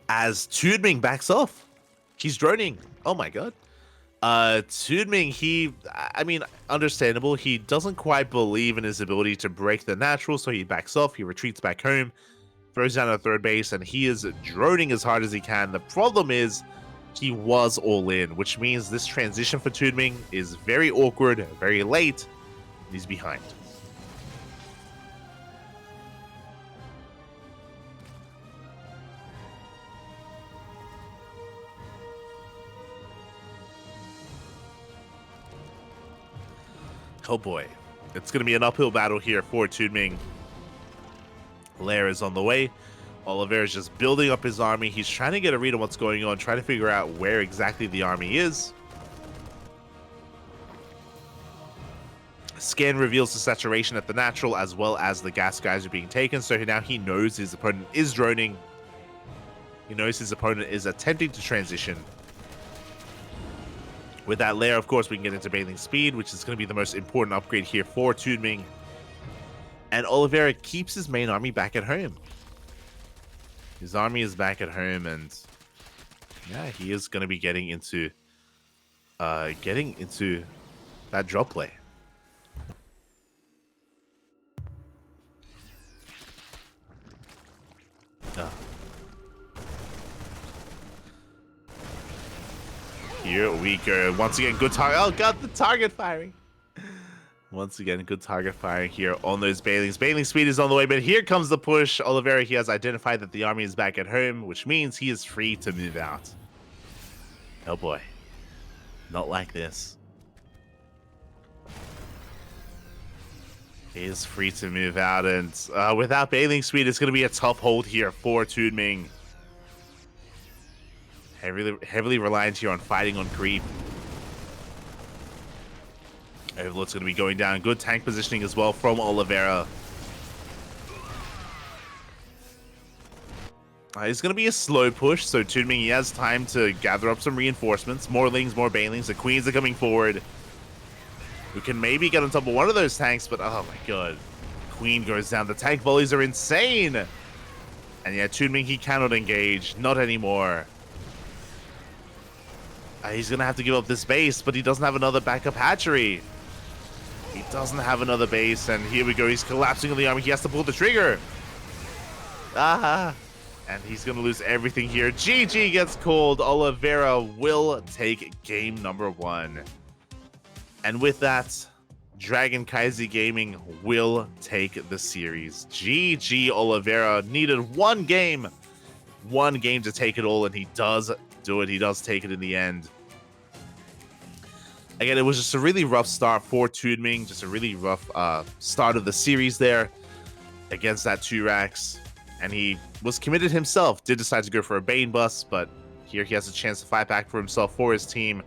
As TooDming backs off. He's droning. Oh my god. TooDming, I mean, understandable. He doesn't quite believe in his ability to break the natural, so he backs off. He retreats back home, throws down a third base, and he is droning as hard as he can. The problem is he was all in, which means this transition for TooDming is very awkward, very late, and he's behind. Oh boy, it's going to be an uphill battle here for TooDming. Lair is on the way. Oliveira is just building up his army. He's trying to get a read on what's going on, trying to figure out where exactly the army is. Scan reveals the saturation at the natural as well as the gas guys are being taken, so now he knows his opponent is droning. He knows his opponent is attempting to transition. With that layer, of course, we can get into Baneling speed, which is going to be the most important upgrade here for TooDming. And Oliveira keeps his main army back at home. His army is back at home, and yeah, he is going to be getting into that drop play. Here we go. Once again, good target. Oh god, the target firing. Once again, good target firing here on those Banelings. Baneling speed is on the way, but here comes the push. Oliveira, he has identified that the army is back at home, which means he is free to move out. Oh boy. Not like this. He is free to move out, and without Baneling speed, it's going to be a tough hold here for TooDming. Heavily reliant here on fighting on creep. Overlord's going to be going down. Good tank positioning as well from Oliveira. It's going to be a slow push, so TooDming, he has time to gather up some reinforcements. More Lings, more Banelings. The Queens are coming forward. We can maybe get on top of one of those tanks, but oh my god. Queen goes down. The tank volleys are insane. And yeah, TooDming, he cannot engage. Not anymore. He's going to have to give up this base, but he doesn't have another backup hatchery. He doesn't have another base, and here we go. He's collapsing on the army. He has to pull the trigger. And he's going to lose everything here. GG gets called. Oliveira will take game number 1. And with that, Dragon KaiZi Gaming will take the series. GG Oliveira needed one game to take it all, and he does do it. He does take it in the end. Again, it was just a really rough start for TooDming. Just a really rough start of the series there against that 2-Rax. And he was committed himself. Did decide to go for a Bane bust, but Here he has a chance to fight back for himself, for his team.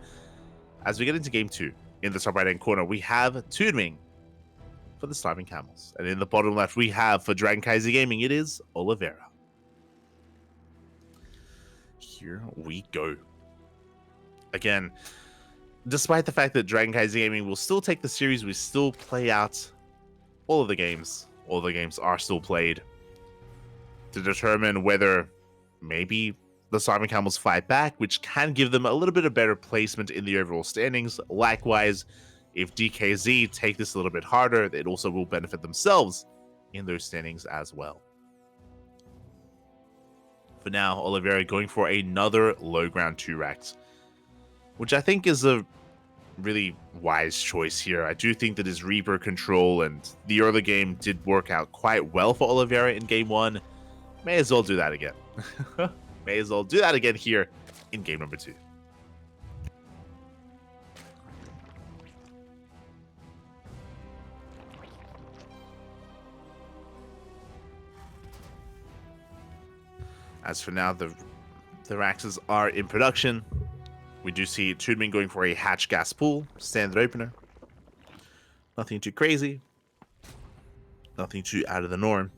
As we get into game 2, in the top right-hand corner, we have TooDming for the Starving Camels. And in the bottom left, we have, for Dragon KaiZi Gaming, it is Oliveira. Here we go. Again, despite the fact that Dragon KaiZi Gaming will still take the series, we still play out all of the games. All the games are still played to determine whether maybe the Starving Camels fight back, which can give them a little bit of better placement in the overall standings. Likewise, if DKZ take this a little bit harder, it also will benefit themselves in those standings as well. For now, Oliveira going for another low ground 2-racks, which I think is a really wise choice here. I do think that his Reaper control and the early game did work out quite well for Oliveira in game 1. May as well do that again. May as well do that again here in game number 2. As for now, the Raxes are in production. We do see TooDming going for a hatch gas pool, standard opener. Nothing too crazy. Nothing too out of the norm.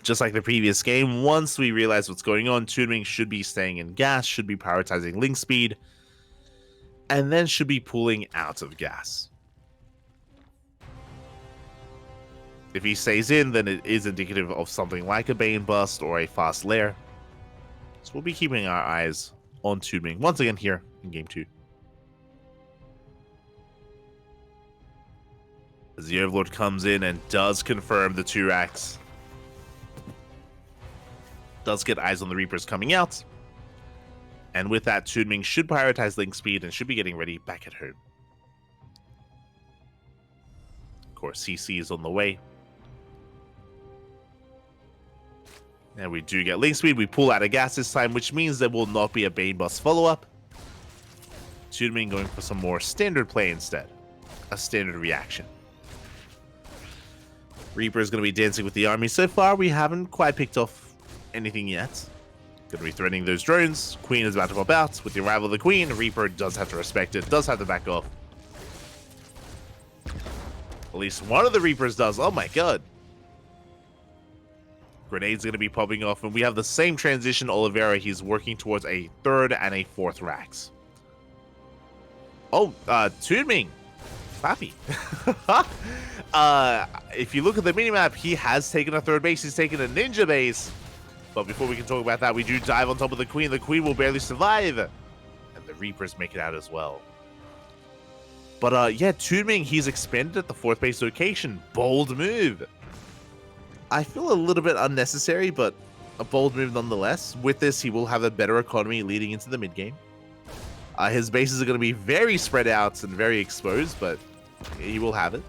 Just like the previous game, once we realize what's going on, TooDming should be staying in gas, should be prioritizing link speed, and then should be pulling out of gas. If he stays in, then it is indicative of something like a Bane Bust or a fast lair. So we'll be keeping our eyes on TooDming once again here in game 2. As the Overlord comes in and does confirm the 2-racks. Does get eyes on the Reapers coming out. And with that, TooDming should prioritize link speed and should be getting ready back at home. Of course, CC is on the way. And we do get link speed. We pull out of gas this time, which means there will not be a Bane Bust follow-up. TooDming going for some more standard play instead. A standard reaction. Reaper is going to be dancing with the army. So far, we haven't quite picked off anything yet. Going to be threatening those drones. Queen is about to pop out. With the arrival of the Queen, Reaper does have to respect it. Does have to back off. At least one of the Reapers does. Oh my god. Grenades going to be popping off, and we have the same transition. Oliveira, he's working towards a 3rd and a 4th racks. Oh, TooDming. Pappy. If you look at the minimap, he has taken a 3rd base. He's taken a ninja base. But before we can talk about that, we do dive on top of the Queen. The Queen will barely survive. And the Reapers make it out as well. But yeah, TooDming, he's expanded at the 4th base location. Bold move. I feel a little bit unnecessary, but a bold move nonetheless. With this, he will have a better economy leading into the mid-game. His bases are going to be very spread out and very exposed, but he will have it.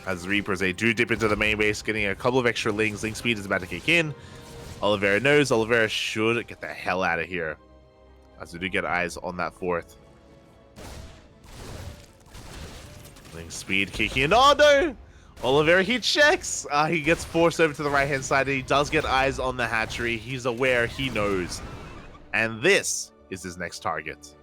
As the Reapers, they do dip into the main base, getting a couple of extra links. Link speed is about to kick in. Oliveira knows. Oliveira should get the hell out of here. As we do get eyes on that 4th. Link speed kicking in. Oh no! Oliveira, he checks. He gets forced over to the right-hand side. And he does get eyes on the hatchery. He's aware. He knows. And this is his next target.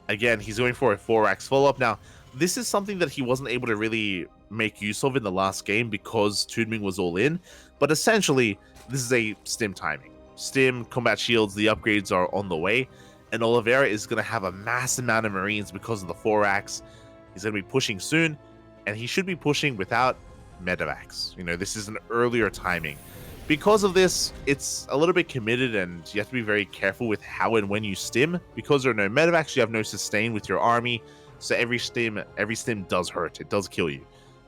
Again, he's going for a 4-racks follow-up. Now, this is something that he wasn't able to really make use of in the last game because TooDming was all in. But essentially, this is a stim timing. Stim, combat shields, the upgrades are on the way. And Oliveira is going to have a mass amount of Marines because of the 4-racks. He's going to be pushing soon. And he should be pushing without medevacs. You know, this is an earlier timing. Because of this, it's a little bit committed, and you have to be very careful with how and when you stim. Because there are no medevacs, you have no sustain with your army. So every stim does hurt. It does kill you.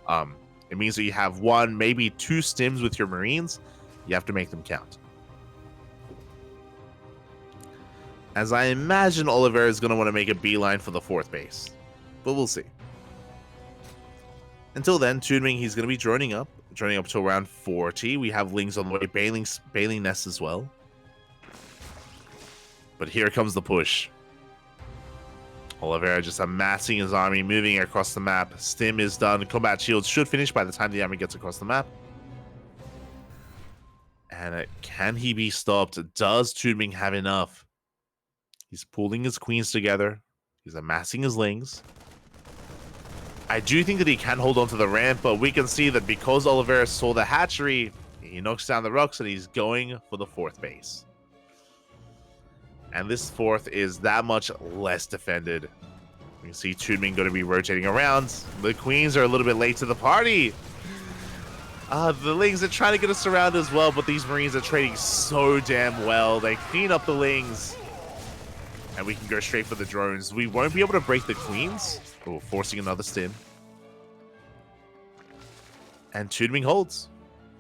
It means that you have 1, maybe 2 stims with your Marines. You have to make them count. As I imagine Oliveira is going to want to make a beeline for the 4th base. But we'll see. Until then, TooDming, he's going to be droning up to around 40. We have Lings on the way, Baling Nests as well. But here comes the push. Oliveira just amassing his army, moving across the map. Stim is done. Combat shields should finish by the time the army gets across the map. And can he be stopped? Does TooDming have enough? He's pulling his queens together. He's amassing his lings. I do think that he can hold on to the ramp, but we can see that because Oliveira saw the hatchery, he knocks down the rocks and he's going for the 4th base. And this 4th is that much less defended. We can see TooDming going to be rotating around. The queens are a little bit late to the party. The lings are trying to get us around as well, but these marines are trading so damn well. They clean up the lings. And we can go straight for the drones. We won't be able to break the queens. Oh, forcing another stim. And TooDming holds.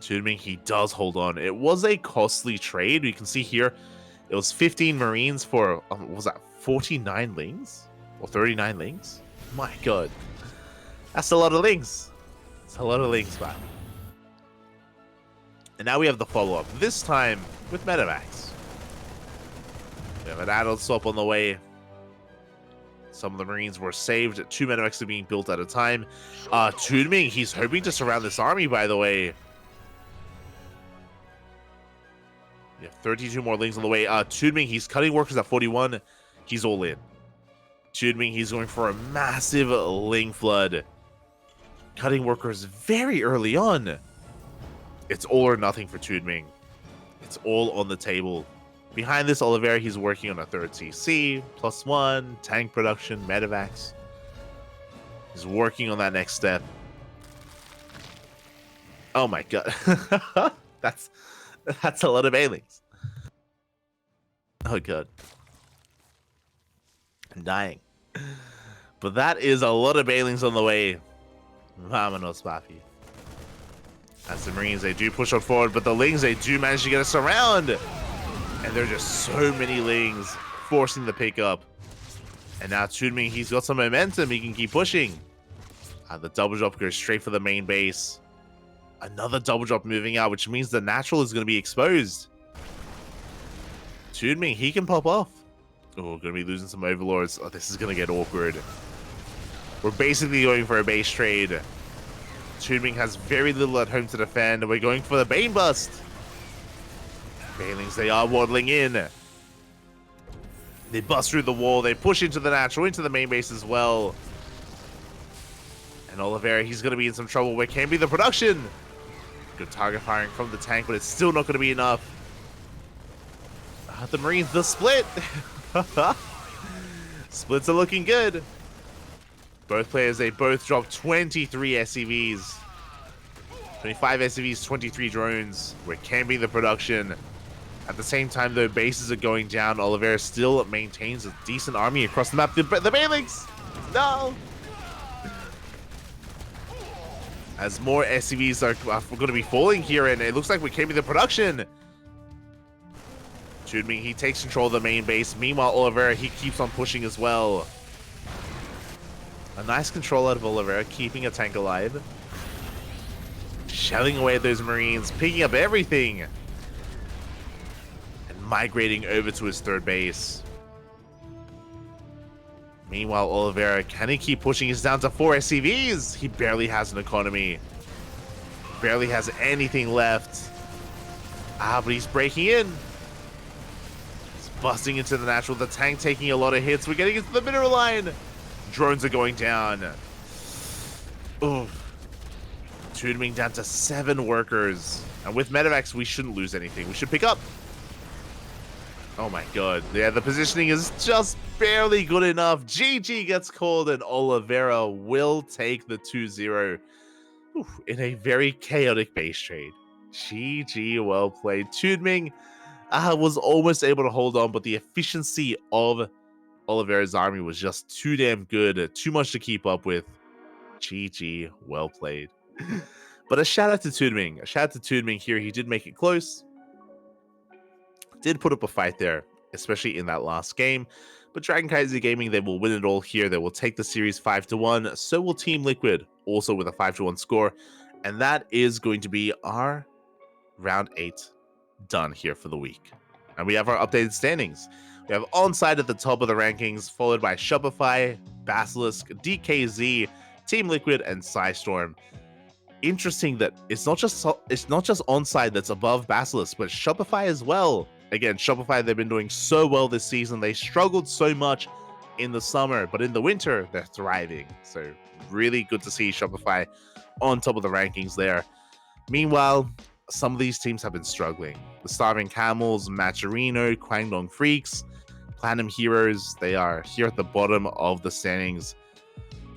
TooDming, he does hold on. It was a costly trade. You can see here, it was 15 marines for, what was that, 49 lings? Or 39 lings? My god. That's a lot of lings. It's a lot of lings, man. And now we have the follow-up. This time with Medivacs. We have an adult swap on the way. Some of the marines were saved. 2 Medivacs are being built at a time. TooDming, he's hoping to surround this army, by the way. We have 32 more lings on the way. TooDming, he's cutting workers at 41. He's all in. TooDming, he's going for a massive ling flood. Cutting workers very early on. It's all or nothing for TooDming. It's all on the table. Behind this, Oliveira, he's working on a 3rd CC, +1, tank production, Medivacs. He's working on that next step. Oh my god. That's a lot of A-lings. Oh god. I'm dying. But that is a lot of A-lings on the way. Vámonos, papi. As the Marines, they do push on forward, but the Lings, they do manage to get us around. And there are just so many Lings forcing the pickup. And now TooDming, he's got some momentum. He can keep pushing. The double drop goes straight for the main base. Another double drop moving out, which means the natural is going to be exposed. TooDming, he can pop off. Oh, we're going to be losing some overlords. Oh, this is going to get awkward. We're basically going for a base trade. TooDming has very little at home to defend. We're going for the Bane Bust. Banelings, they are waddling in. They bust through the wall. They push into the natural, into the main base as well. And Oliveira, he's going to be in some trouble. Where can be the production? Good target firing from the tank, but it's still not going to be enough. The Marines, the split. Splits are looking good. Both players, they both dropped 23 SCVs. 25 SCVs, 23 drones. Where can be the production? At the same time, though, bases are going down. Oliveira still maintains a decent army across the map. The Banelings! No! As more SCVs are going to be falling here, and it looks like we can be the production. TooDming, he takes control of the main base. Meanwhile, Oliveira, he keeps on pushing as well. A nice control out of Oliveira, keeping a tank alive. Shelling away at those Marines, picking up everything. And migrating over to his 3rd base. Meanwhile, Oliveira, can he keep pushing? He's down to 4 SCVs. He barely has an economy. Barely has anything left. But he's breaking in. He's busting into the natural. The tank taking a lot of hits. We're getting into the mineral line. Drones are going down. Oof. TooDming down to 7 workers. And with Medivacs, we shouldn't lose anything. We should pick up. Oh my god. Yeah, the positioning is just barely good enough. GG gets called, and Oliveira will take the 2-0 in a very chaotic base trade. GG, well played. TooDming was almost able to hold on, but the efficiency of Oliveira's army was just too damn good. Too much to keep up with. GG, well played. But a shout out to TooDming. A shout out to TooDming here. He did make it close. Did put up a fight there, especially in that last game. But KaiZi Gaming, they will win it all here. They will take the series 5-1. So will Team Liquid, also with a 5-1 score. And that is going to be our round 8 done here for the week. And we have our updated standings. We have Onside at the top of the rankings, followed by Shopify, Basilisk, DKZ, Team Liquid, and Psystorm. interesting that it's not just Onside that's above Basilisk, but Shopify as well. Again, Shopify, they've been doing so well this season. They struggled so much in the summer, but in the winter they're thriving. So really good to see Shopify on top of the rankings there. Meanwhile, some of these teams have been struggling. The Starving Camels, Maturino, Kwangdong Freaks, Platinum Heroes, they are here at the bottom of the standings.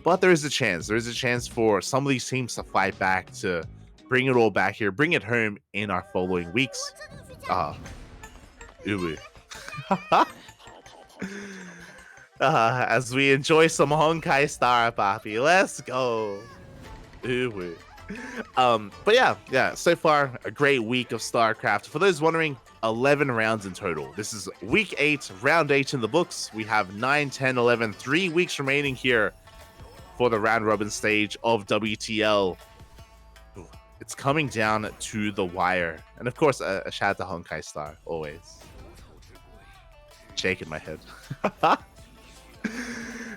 But there is a chance. There is a chance for some of these teams to fight back, to bring it all back here, bring it home in our following weeks. Uwu. As we enjoy some Honkai Star, Papi. Let's go. Uwu. But yeah, so far a great week of StarCraft. For those wondering, 11 rounds in total. This is week 8, round 8 in the books. We have 9, 10, 11, 3 weeks remaining here for the round robin stage of WTL. Ooh, it's coming down to the wire. And of course, a shout out to Honkai Star, always. Shaking my head.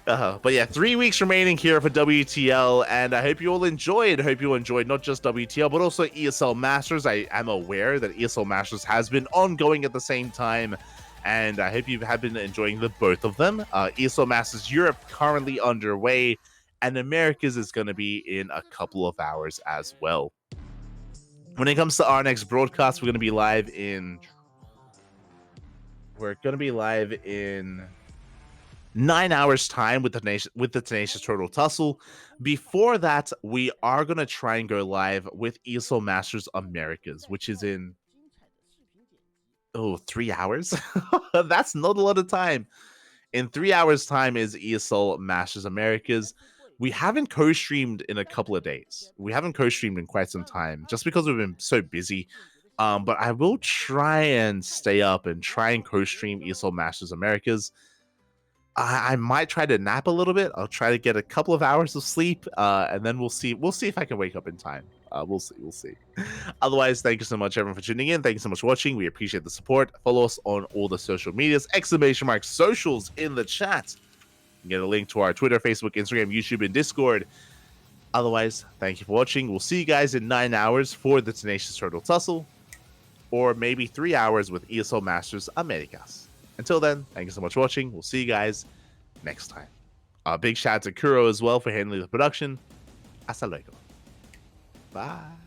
But yeah, 3 weeks remaining here for WTL, and I hope you all enjoyed. I hope you enjoyed not just WTL, but also ESL Masters. I am aware that ESL Masters has been ongoing at the same time, and I hope you have been enjoying the both of them. ESL Masters Europe currently underway, and Americas is going to be in a couple of hours as well. When it comes to our next broadcast, we're going to be live in 9 hours time with the Tenacious Turtle Tussle. Before that, we are going to try and go live with ESL Masters Americas, which is in 3 hours. That's not a lot of time. In 3 hours time is ESL Masters Americas. We haven't co-streamed in a couple of days. We haven't co-streamed in quite some time, just because we've been so busy. But I will try and stay up and try and co-stream ESL Masters Americas. I might try to nap a little bit. I'll try to get a couple of hours of sleep, and then we'll see. We'll see if I can wake up in time. We'll see. Otherwise, thank you so much, everyone, for tuning in. Thank you so much for watching. We appreciate the support. Follow us on all the social medias. ! Socials in the chat. You can get a link to our Twitter, Facebook, Instagram, YouTube, and Discord. Otherwise, thank you for watching. We'll see you guys in 9 hours for the Tenacious Turtle Tussle, or maybe 3 hours with ESL Masters Americas. Until then, thank you so much for watching. We'll see you guys next time. Big shout out to Kuro as well for handling the production. Hasta luego. Bye.